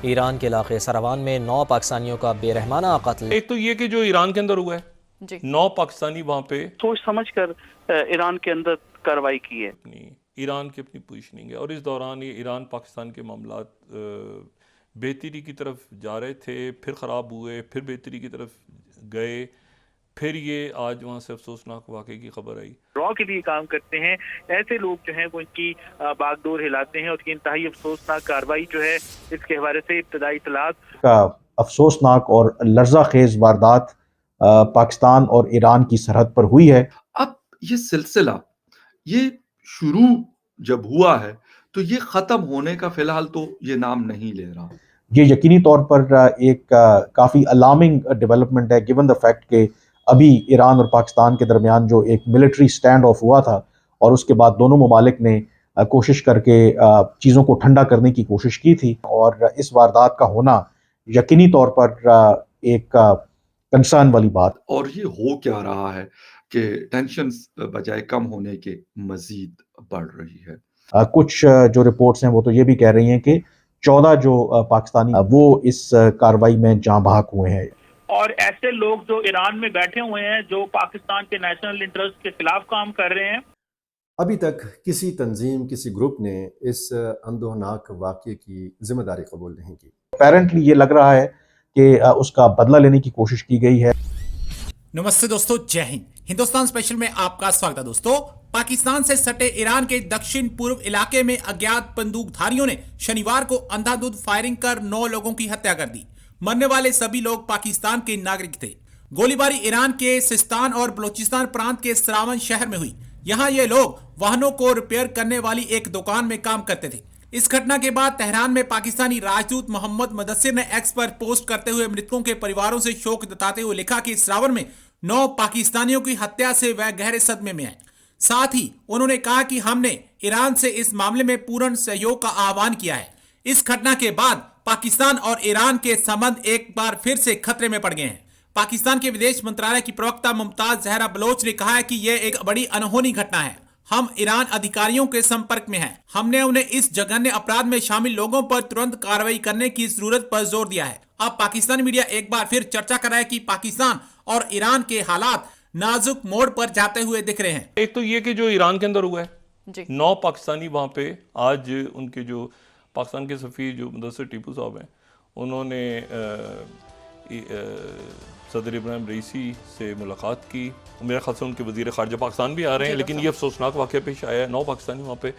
ایران کے علاقے سروان میں 9 پاکستانیوں کا بے رحمانہ قتل۔ ایک تو یہ کہ جو ایران کے اندر ہوا ہے، جی 9 پاکستانی وہاں پہ سوچ سمجھ کر ایران کے اندر کارروائی کی ہے۔ ایران کی اپنی پوزیشننگ ہے، اور اس دوران یہ ایران پاکستان کے معاملات بہتری کی طرف جا رہے تھے، پھر خراب ہوئے، پھر بہتری کی طرف گئے، پھر یہ آج وہاں سے افسوسناک واقعے کی خبر آئی۔ را کے لیے کام کرتے ہیں ایسے لوگ جو ہیں وہ ان کی باغ ڈور ہلاتے ہیں، اور کی انتہائی افسوسناک کارروائی جو ہے اس کے حوالے سے ابتدائی اطلاعات کا افسوسناک اور لرزہ خیز واردات پاکستان اور ایران کی سرحد پر ہوئی ہے۔ اب یہ سلسلہ یہ شروع جب ہوا ہے تو یہ ختم ہونے کا فی الحال تو یہ نام نہیں لے رہا۔ یہ یقینی طور پر ایک کافی الارمنگ ڈیولپمنٹ ہے گیون دا فیکٹ کہ ابھی ایران اور پاکستان کے درمیان جو ایک ملٹری سٹینڈ آف ہوا تھا، اور اس کے بعد دونوں ممالک نے کوشش کر کے چیزوں کو ٹھنڈا کرنے کی کوشش کی تھی، اور اس واردات کا ہونا یقینی طور پر ایک کنسرن والی بات۔ اور یہ ہو کیا رہا ہے کہ ٹینشنز بجائے کم ہونے کے مزید بڑھ رہی ہے۔ کچھ جو رپورٹس ہیں وہ تو یہ بھی کہہ رہی ہیں کہ 14 جو پاکستانی وہ اس کارروائی میں جاں بحق ہوئے ہیں۔ اور ایسے لوگ جو ایران میں بیٹھے ہوئے ہیں جو پاکستان کے نیشنل انٹرسٹ کے خلاف کام کر رہے ہیں۔ ابھی تک کسی تنظیم کسی گروپ نے اس اندوہناک واقعے کی ذمہ داری قبول نہیں کی۔ اپیرنٹلی یہ لگ رہا ہے کہ اس کا بدلہ لینے کی کوشش کی گئی ہے۔ نمستے دوستو، جے ہند۔ ہندوستان اسپیشل میں آپ کا سواگت ہے دوستو۔ پاکستان سے سٹے ایران کے دکشن پورو علاقے میں اگیات بندوق دھاریوں نے شنیوار کو اندھا دھند فائرنگ کر 9 لوگوں کی ہتیا کر دی۔ مرنے والے سبھی لوگ پاکستان کے ناگرک تھے۔ گولی باری ایران کے سستان اور بلوچستان پرانت کے سراون شہر میں ہوئی۔ یہاں یہ لوگ واہنوں کو ریپیئر کرنے والی ایک دکان میں کام کرتے تھے۔ اس گھٹنا کے بعد تہران میں پاکستانی راجدوت محمد مدثر نے ایکس پر پوسٹ کرتے ہوئے مردکوں کے پریواروں سے شوق جتاتے ہوئے لکھا کہ سراون میں 9 پاکستانیوں کی ہتیا سے وہ گہرے صدمے میں ہیں۔ ساتھ ہی انہوں نے کہا کہ ہم نے ایران سے اس معاملے میں پورن سہیوگ کا آہوان کیا ہے۔ اس گھٹنا کے بعد پاکستان اور ایران کے سمبند ایک بار پھر سے خطرے میں پڑ گئے ہیں۔ پاکستان کے ودیش منترالیہ کی پروکتا ممتاز زہرا بلوچ نے کہا ہے کہ یہ ایک بڑی انہونی گھٹنا ہے۔ ہم ایران ادھیکاریوں کے سمپرک میں ہیں۔ ہم نے انہیں اس جگنیہ اپرادھ میں شامل لوگوں پر ترنت کارروائی کرنے کی ضرورت پر زور دیا ہے۔ اب پاکستانی میڈیا ایک بار پھر چرچا کر رہا ہے کہ پاکستان اور ایران کے حالات نازک موڑ پر جاتے ہوئے دکھ رہے ہیں۔ ایک تو یہ کہ جو ایران کے اندر ہوا ہے، جی 9 پاکستانی وہاں پہ آج ان کے جو پاکستان کے سفیر جو مدثر ٹیپو صاحب ہیں، انہوں نے صدر ابراہیم رئیسی سے ملاقات کی۔ میرے خیال سے ان کے وزیر خارجہ پاکستان بھی آ رہے ہیں، لیکن یہ افسوسناک واقعہ پیش آیا ہے۔ 9 پاکستانی وہاں پہ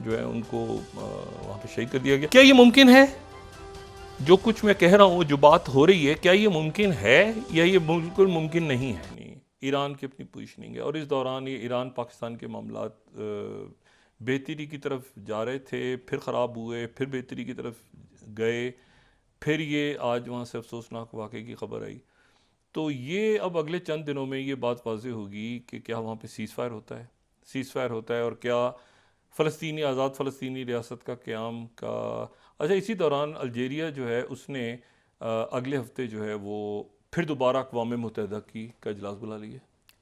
جو ہے ان کو وہاں پہ شہید کر دیا گیا۔ کیا یہ ممکن ہے؟ جو کچھ میں کہہ رہا ہوں، جو بات ہو رہی ہے، کیا یہ ممکن ہے یا یہ بالکل ممکن نہیں ہے؟ ایران کی اپنی پوزیشننگ ہے، اور اس دوران یہ ایران پاکستان کے معاملات بہتری کی طرف جا رہے تھے، پھر خراب ہوئے، پھر بہتری کی طرف گئے، پھر یہ آج وہاں سے افسوسناک واقعے کی خبر آئی۔ تو یہ اب اگلے چند دنوں میں یہ بات واضح ہوگی کہ کیا وہاں پہ سیز فائر ہوتا ہے اور کیا فلسطینی آزاد فلسطینی ریاست کا قیام کا۔ اچھا، اسی دوران الجیریا جو ہے اس نے اگلے ہفتے جو ہے وہ پھر دوبارہ اقوام متحدہ کا اجلاس بلا لیا،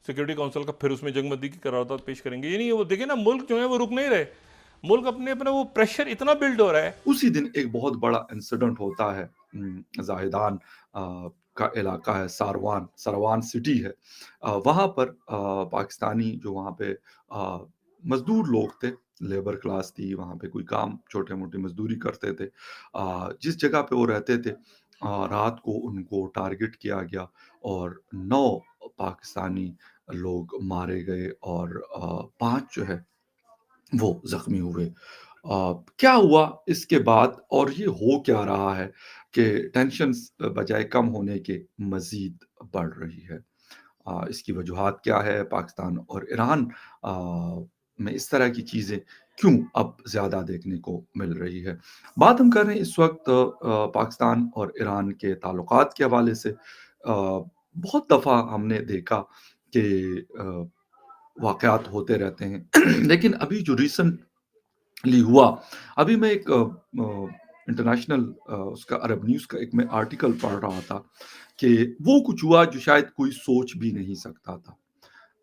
سیکورٹی کونسل کا، پھر اس میں جنگ بندی کی قرارداد پیش کریں گے۔ یعنی وہ دیکھیں نا، ملک جو ہے وہ رک نہیں رہے، ملک اپنا وہ پریشر اتنا بلڈ ہو رہا ہے۔ اسی دن ایک بہت بڑا انسیڈنٹ ہوتا ہے، زاہدان کا علاقہ ہے، سروان سٹی ہے، وہاں پر پاکستانی جو وہاں پہ مزدور لوگ تھے، لیبر کلاس تھی، وہاں پہ کوئی کام چھوٹے موٹے مزدوری کرتے تھے، جس جگہ پہ وہ رہتے تھے، رات کو ان کو ٹارگٹ کیا گیا اور 9 پاکستانی لوگ مارے گئے اور 5 جو ہے وہ زخمی ہوئے۔ کیا ہوا اس کے بعد، اور یہ ہو کیا رہا ہے کہ ٹینشنز بجائے کم ہونے کے مزید بڑھ رہی ہے؟ اس کی وجوہات کیا ہے؟ پاکستان اور ایران میں اس طرح کی چیزیں کیوں اب زیادہ دیکھنے کو مل رہی ہے؟ بات ہم کر رہے ہیں اس وقت پاکستان اور ایران کے تعلقات کے حوالے سے۔ بہت دفعہ ہم نے دیکھا کہ واقعات ہوتے رہتے ہیں، لیکن ابھی جو ریسنٹلی ہوا، ابھی میں ایک انٹرنیشنل اس کا عرب نیوز کا ایک میں آرٹیکل پڑھ رہا تھا کہ وہ کچھ ہوا جو شاید کوئی سوچ بھی نہیں سکتا تھا۔